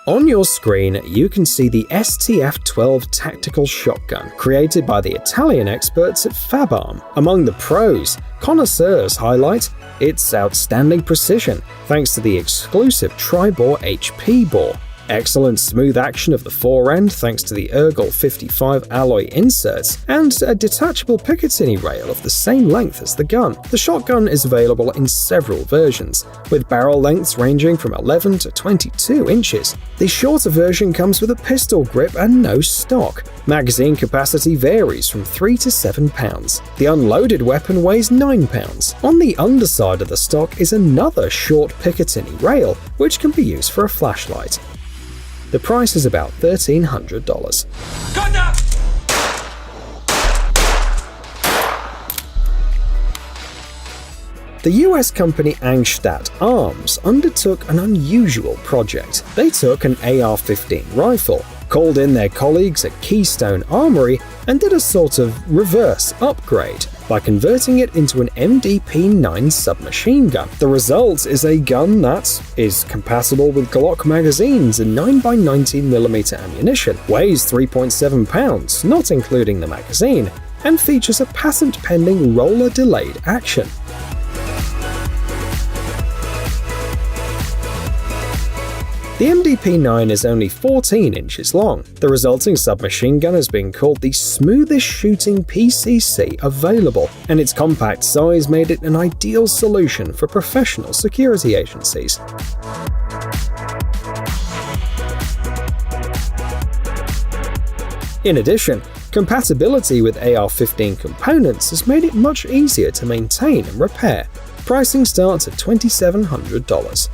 On your screen, you can see the STF-12 tactical shotgun, created by the Italian experts at FabArm. Among the pros, connoisseurs highlight its outstanding precision, thanks to the exclusive tri-bore HP bore, excellent smooth action of the fore-end thanks to the Ergol 55 alloy inserts, and a detachable Picatinny rail of the same length as the gun. The shotgun is available in several versions, with barrel lengths ranging from 11 to 22 inches. The shorter version comes with a pistol grip and no stock. Magazine capacity varies from 3 to 7 pounds. The unloaded weapon weighs 9 pounds. On the underside of the stock is another short Picatinny rail, which can be used for a flashlight. The price is about $1,300. The US company Angstadt Arms undertook an unusual project. They took an AR-15 rifle, called in their colleagues at Keystone Armory, and did a sort of reverse upgrade by converting it into an MDP-9 submachine gun. The result is a gun that is compatible with Glock magazines and 9x19mm ammunition, weighs 3.7 pounds, not including the magazine, and features a patent-pending roller-delayed action. The MDP-9 is only 14 inches long. The resulting submachine gun has been called the smoothest shooting PCC available, and its compact size made it an ideal solution for professional security agencies. In addition, compatibility with AR-15 components has made it much easier to maintain and repair. Pricing starts at $2,700.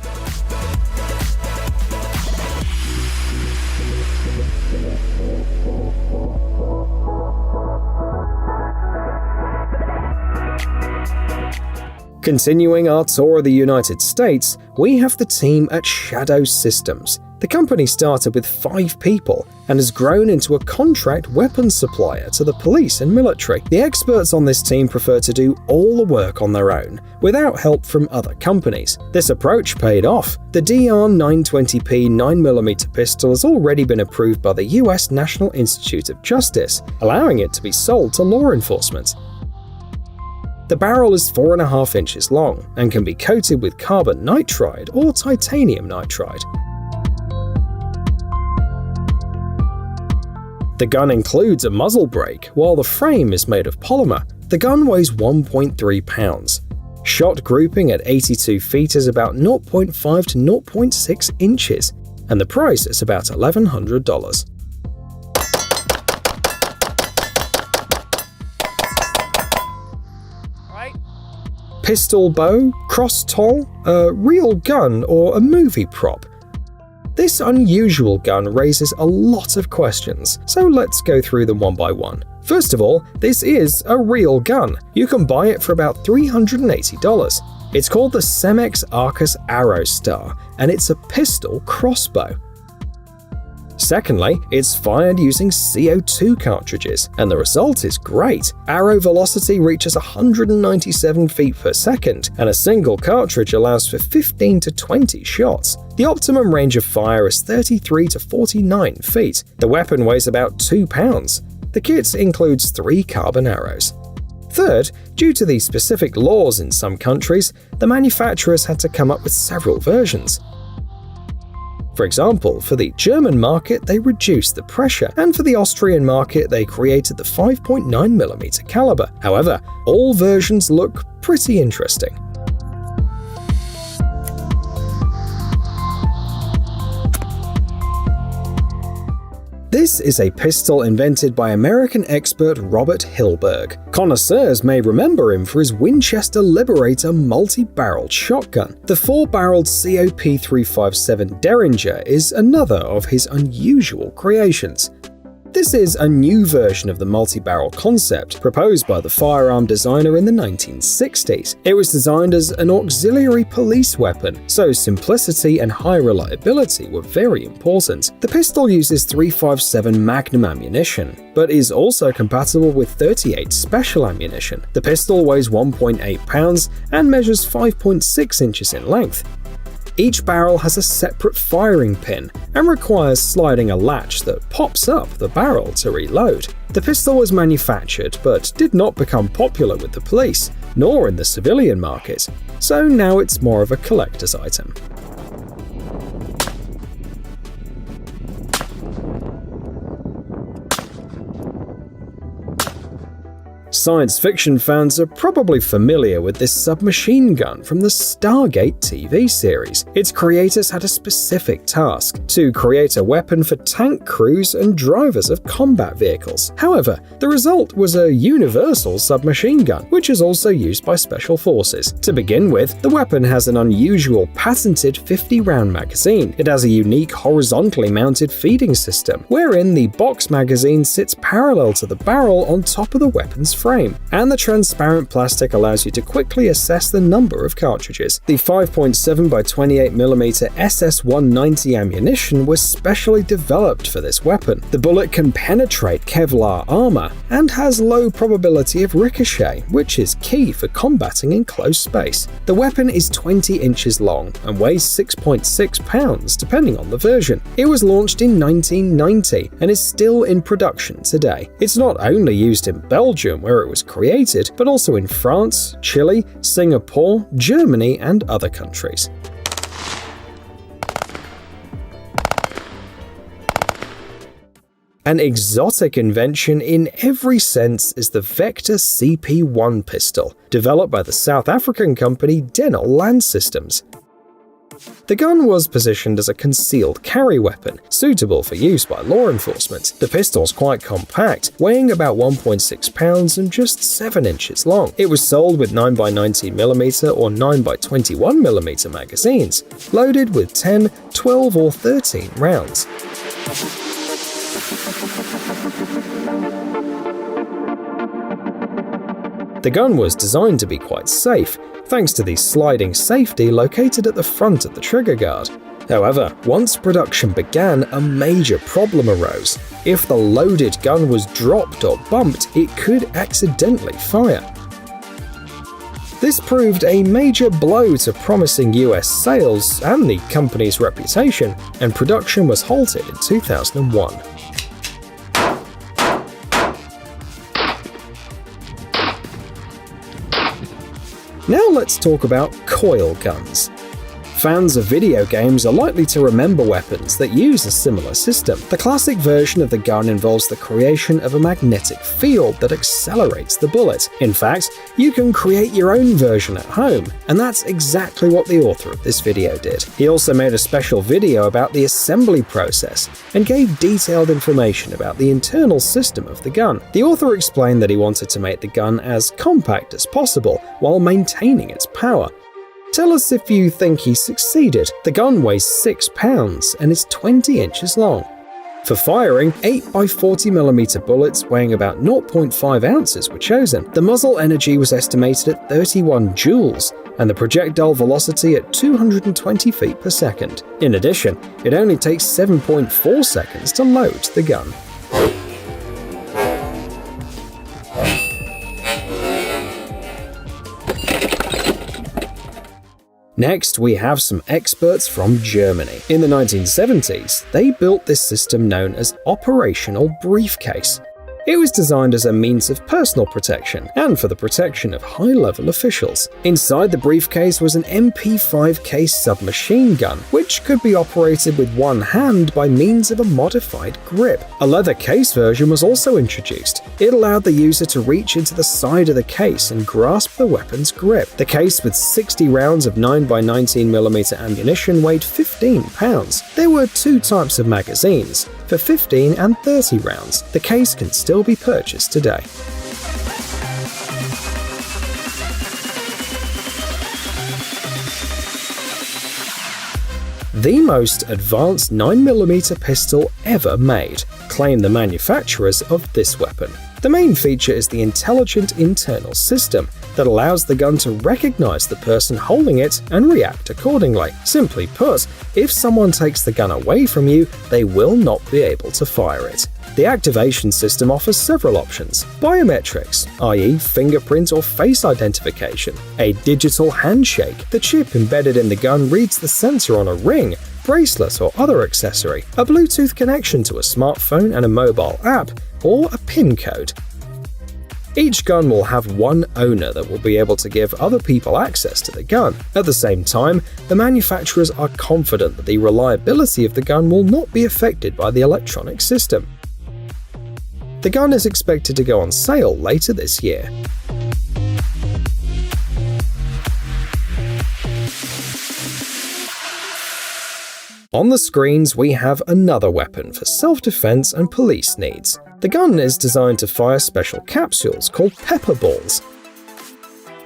Continuing our tour of the United States, we have the team at Shadow Systems. The company started with 5 people and has grown into a contract weapons supplier to the police and military. The experts on this team prefer to do all the work on their own, without help from other companies. This approach paid off. The DR-920P 9mm pistol has already been approved by the US National Institute of Justice, allowing it to be sold to law enforcement. The barrel is 4.5 inches long and can be coated with carbon nitride or titanium nitride. The gun includes a muzzle brake, while the frame is made of polymer. The gun weighs 1.3 pounds. Shot grouping at 82 feet is about 0.5 to 0.6 inches, and the price is about $1,100. Pistol bow, cross toll, a real gun, or a movie prop? This unusual gun raises a lot of questions, so let's go through them one by one. First of all, this is a real gun. You can buy it for about $380. It's called the Cemex Arcus Arrow Star, and it's a pistol crossbow. Secondly, it's fired using CO2 cartridges, and the result is great. Arrow velocity reaches 197 feet per second, and a single cartridge allows for 15 to 20 shots. The optimum range of fire is 33 to 49 feet. The weapon weighs about 2 pounds. The kit includes 3 carbon arrows. Third, due to the specific laws in some countries, the manufacturers had to come up with several versions. For example, for the German market, they reduced the pressure, and for the Austrian market, they created the 5.9mm caliber. However, all versions look pretty interesting. This is a pistol invented by American expert Robert Hilberg. Connoisseurs may remember him for his Winchester Liberator multi-barreled shotgun. The 4-barreled COP357 Derringer is another of his unusual creations. This is a new version of the multi-barrel concept proposed by the firearm designer in the 1960s. It was designed as an auxiliary police weapon, so simplicity and high reliability were very important. The pistol uses .357 Magnum ammunition, but is also compatible with .38 Special ammunition. The pistol weighs 1.8 pounds and measures 5.6 inches in length. Each barrel has a separate firing pin and requires sliding a latch that pops up the barrel to reload. The pistol was manufactured but did not become popular with the police, nor in the civilian market, so now it's more of a collector's item. Science fiction fans are probably familiar with this submachine gun from the Stargate TV series. Its creators had a specific task: to create a weapon for tank crews and drivers of combat vehicles. However, the result was a universal submachine gun, which is also used by special forces. To begin with, the weapon has an unusual patented 50-round magazine. It has a unique horizontally mounted feeding system, wherein the box magazine sits parallel to the barrel on top of the weapon's frame, and the transparent plastic allows you to quickly assess the number of cartridges. The 5.7 by 28mm SS-190 ammunition was specially developed for this weapon. The bullet can penetrate Kevlar armor and has low probability of ricochet, which is key for combating in close space. The weapon is 20 inches long and weighs 6.6 pounds depending on the version. It was launched in 1990 and is still in production today. It's not only used in Belgium, where it was created, but also in France, Chile, Singapore, Germany, and other countries. An exotic invention in every sense is the Vector CP1 pistol, developed by the South African company Denel Land Systems. The gun was positioned as a concealed carry weapon, suitable for use by law enforcement. The pistol's quite compact, weighing about 1.6 pounds and just 7 inches long. It was sold with 9x19mm or 9x21mm magazines, loaded with 10, 12 or 13 rounds. The gun was designed to be quite safe, thanks to the sliding safety located at the front of the trigger guard. However, once production began, a major problem arose. If the loaded gun was dropped or bumped, it could accidentally fire. This proved a major blow to promising US sales and the company's reputation, and production was halted in 2001. Now let's talk about coil guns. Fans of video games are likely to remember weapons that use a similar system. The classic version of the gun involves the creation of a magnetic field that accelerates the bullet. In fact, you can create your own version at home, and that's exactly what the author of this video did. He also made a special video about the assembly process and gave detailed information about the internal system of the gun. The author explained that he wanted to make the gun as compact as possible while maintaining its power. Tell us if you think he succeeded. The gun weighs 6 pounds and is 20 inches long. For firing, 8x40mm bullets weighing about 0.5 ounces were chosen. The muzzle energy was estimated at 31 joules, and the projectile velocity at 220 feet per second. In addition, it only takes 7.4 seconds to load the gun. Next, we have some experts from Germany. In the 1970s, they built this system known as Operational Briefcase. It was designed as a means of personal protection and for the protection of high-level officials. Inside the briefcase was an MP5 case submachine gun, which could be operated with one hand by means of a modified grip. A leather case version was also introduced. It allowed the user to reach into the side of the case and grasp the weapon's grip. The case with 60 rounds of 9x19mm ammunition weighed 15 pounds. There were two types of magazines, for 15 and 30 rounds. The case can still be purchased today. The most advanced 9mm pistol ever made, claim the manufacturers of this weapon. The main feature is the intelligent internal system that allows the gun to recognize the person holding it and react accordingly. Simply put, if someone takes the gun away from you, they will not be able to fire it. The activation system offers several options: biometrics, i.e. fingerprint or face identification, a digital handshake, the chip embedded in the gun reads the sensor on a ring, bracelet or other accessory, a Bluetooth connection to a smartphone and a mobile app, or a PIN code. Each gun will have one owner that will be able to give other people access to the gun. At the same time, the manufacturers are confident that the reliability of the gun will not be affected by the electronic system. The gun is expected to go on sale later this year. On the screens, we have another weapon for self-defense and police needs. The gun is designed to fire special capsules called pepper balls.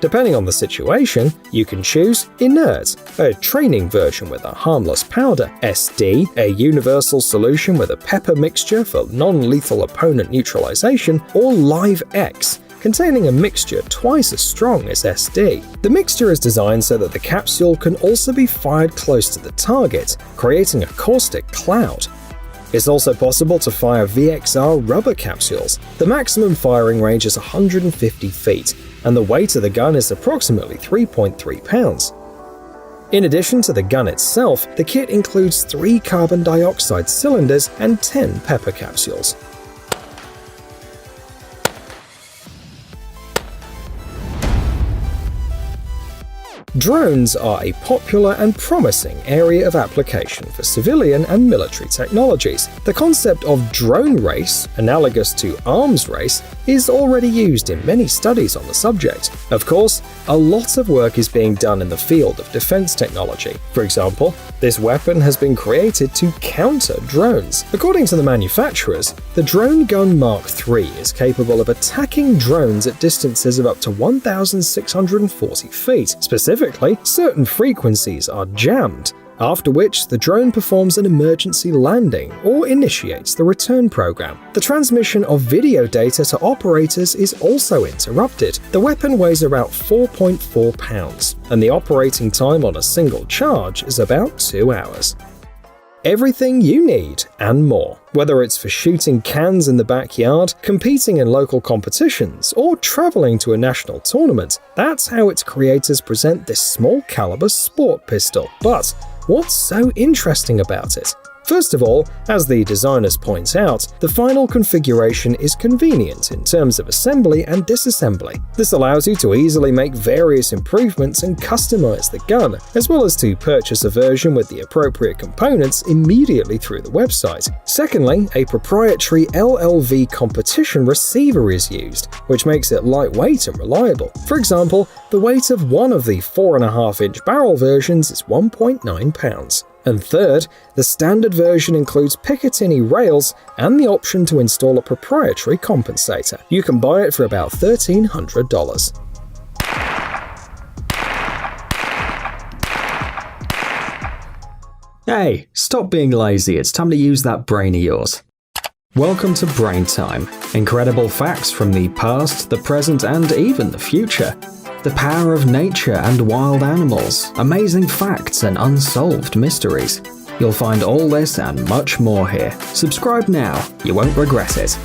Depending on the situation, you can choose Inert, a training version with a harmless powder, SD, a universal solution with a pepper mixture for non-lethal opponent neutralization, or Live X, containing a mixture twice as strong as SD. The mixture is designed so that the capsule can also be fired close to the target, creating a caustic cloud. It's also possible to fire VXR rubber capsules. The maximum firing range is 150 feet, and the weight of the gun is approximately 3.3 pounds. In addition to the gun itself, the kit includes 3 carbon dioxide cylinders and 10 pepper capsules. Drones are a popular and promising area of application for civilian and military technologies. The concept of drone race, analogous to arms race, is already used in many studies on the subject. Of course, a lot of work is being done in the field of defense technology. For example, this weapon has been created to counter drones. According to the manufacturers, the Drone Gun Mark III is capable of attacking drones at distances of up to 1,640 feet. Specifically, certain frequencies are jammed, after which the drone performs an emergency landing or initiates the return program. The transmission of video data to operators is also interrupted. The weapon weighs about 4.4 pounds, and the operating time on a single charge is about 2 hours. Everything you need and more. Whether it's for shooting cans in the backyard, competing in local competitions, or traveling to a national tournament, that's how its creators present this small caliber sport pistol. But what's so interesting about it? First of all, as the designers point out, the final configuration is convenient in terms of assembly and disassembly. This allows you to easily make various improvements and customize the gun, as well as to purchase a version with the appropriate components immediately through the website. Secondly, a proprietary LLV competition receiver is used, which makes it lightweight and reliable. For example, the weight of one of the 4.5-inch barrel versions is 1.9 pounds. And third, the standard version includes Picatinny rails and the option to install a proprietary compensator. You can buy it for about $1,300. Hey, stop being lazy, it's time to use that brain of yours. Welcome to Brain Time. Incredible facts from the past, the present, and even the future. The power of nature and wild animals, amazing facts and unsolved mysteries. You'll find all this and much more here. Subscribe now, you won't regret it.